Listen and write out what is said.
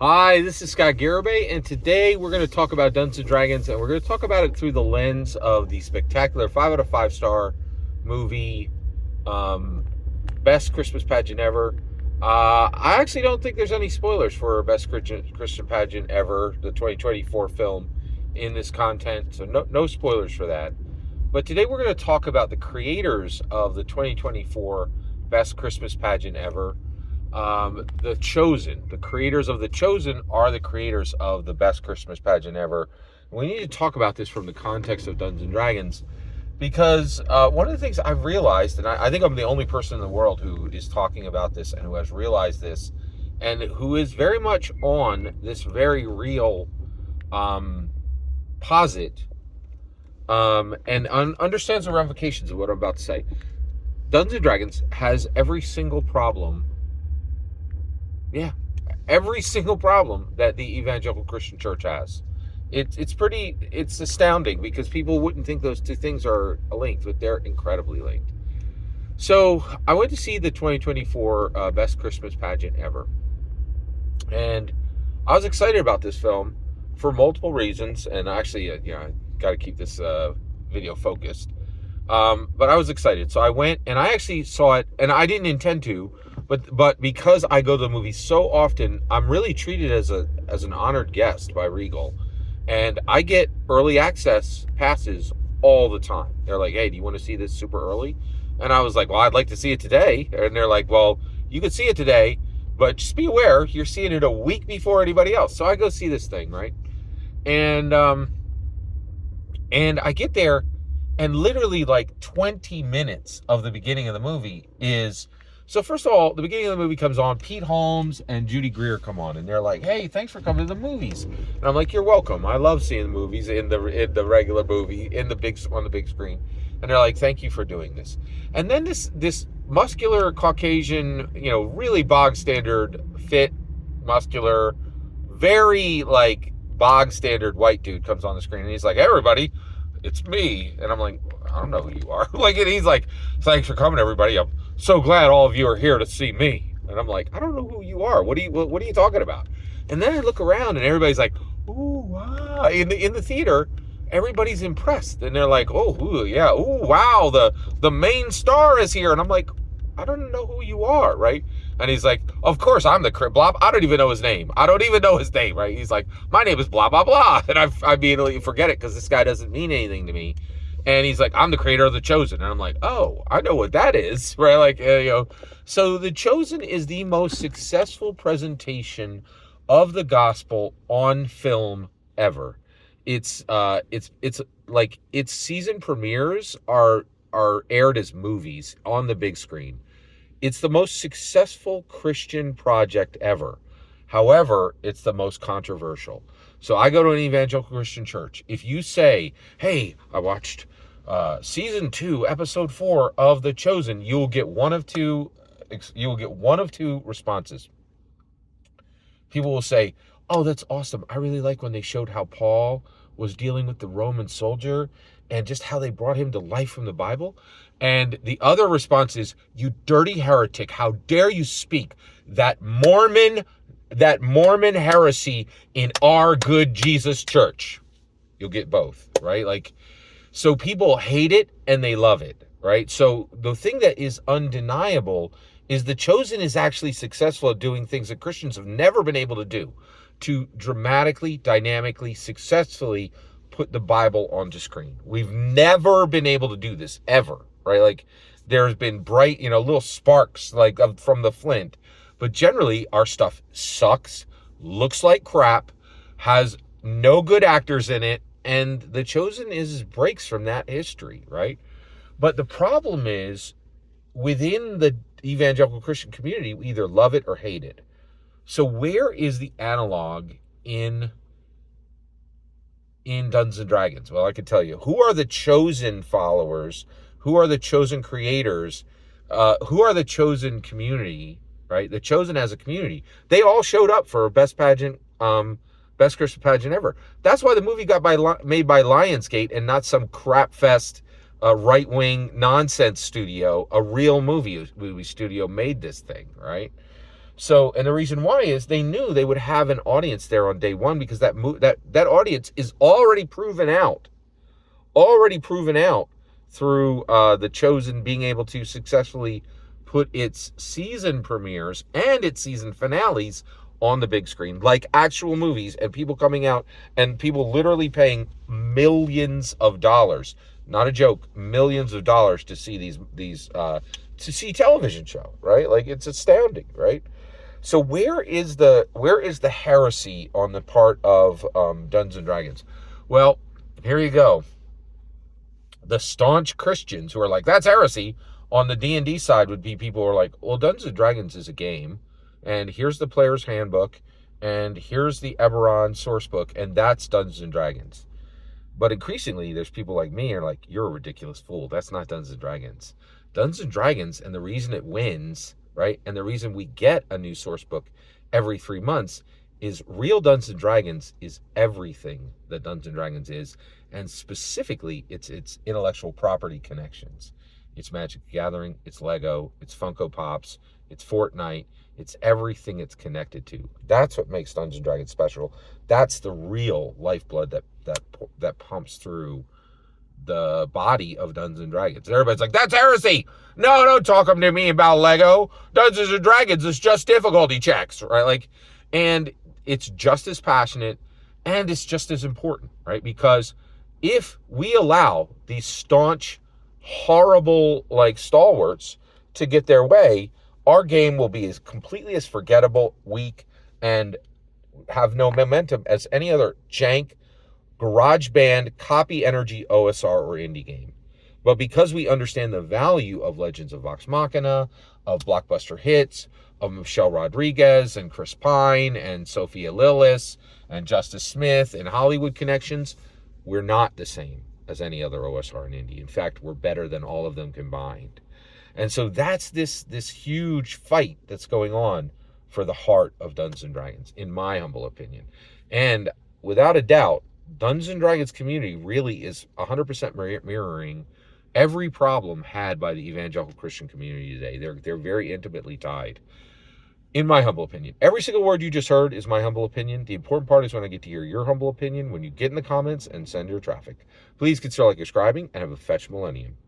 Hi, this is Scott Garibay, and today we're going to talk about Dungeons and Dragons, and we're going to talk about it through the lens of the spectacular 5 out of 5 star movie, um, Best Christmas Pageant Ever. I actually don't think there's any spoilers for Best Christian Pageant Ever, the 2024 film, in this content, so no spoilers for that. But today we're going to talk about the creators of the 2024 Best Christmas Pageant Ever. The Chosen, the creators of The Chosen are the creators of the Best Christmas Pageant Ever. We need to talk about this from the context of Dungeons and Dragons because one of the things I've realized, and I think I'm the only person in the world who is talking about this and who has realized this, and who is very much on this very real posit, and understands the ramifications of what I'm about to say. Dungeons and Dragons has every single problem. Yeah, every single problem that the evangelical Christian church has. It's astounding because people wouldn't think those two things are linked, but they're incredibly linked. So I went to see the 2024 Best Christmas Pageant Ever, and I was excited about this film for multiple reasons. And actually, I got to keep this video focused. But I was excited, so I went and I actually saw it, and I didn't intend to, but because I go to the movies so often, I'm really treated as an honored guest by Regal, and I get early access passes all the time. They're like, "Hey, do you want to see this super early?" And I was like, "Well, I'd like to see it today." And they're like, "Well, you could see it today, but just be aware you're seeing it a week before anybody else." So I go see this thing, right? And and I get there, and literally like 20 minutes of the beginning of the movie is... So first of all, the beginning of the movie comes on, Pete Holmes and Judy Greer come on, and they're like, "Hey, thanks for coming to the movies." And I'm like, "You're welcome. I love seeing the movies in the regular movie, on the big screen." And they're like, "Thank you for doing this." And then this muscular Caucasian, really bog standard fit, muscular, very like bog standard white dude comes on the screen, and he's like, "Hey, everybody, it's me." And I'm like, "I don't know who you are." And he's like, "Thanks for coming, everybody. I'm so glad all of you are here to see me." And I'm like, "I don't know who you are. What are you talking about?" And then I look around, and everybody's like, "Ooh, wow." In the theater, everybody's impressed, and they're like, "Oh, ooh, yeah, ooh, wow, the main star is here." And I'm like, "I don't know who you are," right? And he's like, "Of course, I'm the blah." I don't even know his name. Right? He's like, "My name is blah blah blah," and I immediately forget it because this guy doesn't mean anything to me. And he's like, "I'm the creator of The Chosen," and I'm like, "Oh, I know what that is," right? So The Chosen is the most successful presentation of the gospel on film ever. It's like its season premieres are aired as movies on the big screen. It's the most successful Christian project ever. However, it's the most controversial. So I go to an evangelical Christian church. If you say, "Hey, I watched season 2, episode 4 of The Chosen," you will get one of two. You will get one of two responses. People will say, "Oh, that's awesome. I really like when they showed how Paul was dealing with the Roman soldier and just how they brought him to life from the Bible." And the other response is, "You dirty heretic, how dare you speak that Mormon heresy in our good Jesus church." You'll get both, right? So people hate it and they love it, right? So the thing that is undeniable is The Chosen is actually successful at doing things that Christians have never been able to do, to dramatically, dynamically, successfully put the Bible onto screen. We've never been able to do this, ever, right? Like, there's been bright, little sparks, from the flint, but generally our stuff sucks, looks like crap, has no good actors in it, and The Chosen breaks from that history, right? But the problem is, within the evangelical Christian community, we either love it or hate it. So where is the analog in Dungeons and Dragons? Well, I can tell you. Who are the Chosen followers? Who are the Chosen creators? Who are the Chosen community? Right? The Chosen as a community. They all showed up for Best Pageant, Best Christmas Pageant Ever. That's why the movie got made by Lionsgate and not some crap fest right-wing nonsense studio. A real movie studio made this thing, right? So, and the reason why is they knew they would have an audience there on day one, because that audience is already proven out through The Chosen being able to successfully put its season premieres and its season finales on the big screen, like actual movies, and people coming out and people literally paying millions of dollars, not a joke, millions of dollars to see these to see television show, right? Like, it's astounding, right? So where is the heresy on the part of Dungeons and Dragons? Well, here you go. The staunch Christians who are like, that's heresy, on the D&D side would be people who are like, well, Dungeons and Dragons is a game, and here's the player's handbook, and here's the Eberron source book, and that's Dungeons and Dragons. But increasingly, there's people like me who are like, you're a ridiculous fool. That's not Dungeons and Dragons. Dungeons and Dragons, and the reason it wins, right, and the reason we get a new source book every 3 months, is real Dungeons and Dragons is everything that Dungeons and Dragons is, and specifically it's intellectual property connections. It's Magic the Gathering, it's Lego, it's Funko Pops, it's Fortnite, it's everything it's connected to. That's what makes Dungeons and Dragons special. That's the real lifeblood that pumps through the body of Dungeons and Dragons. And everybody's like, that's heresy. No, don't talk to me about Lego. Dungeons and Dragons is just difficulty checks, right? Like, and it's just as passionate and it's just as important, right? Because if we allow these staunch, horrible, like, stalwarts to get their way, our game will be as completely as forgettable, weak, and have no momentum as any other jank, garage band, copy energy OSR or indie game. But because we understand the value of Legends of Vox Machina, of blockbuster hits, of Michelle Rodriguez and Chris Pine and Sophia Lillis and Justice Smith and Hollywood connections, we're not the same as any other OSR and indie. In fact, we're better than all of them combined. And so that's this huge fight that's going on for the heart of Dungeons and Dragons, in my humble opinion. And without a doubt, Dungeons and Dragons community really is 100% mirroring every problem had by the evangelical Christian community today. They're very intimately tied, in my humble opinion. Every single word you just heard is my humble opinion. The important part is when I get to hear your humble opinion, when you get in the comments and send your traffic. Please consider subscribing and have a fetch millennium.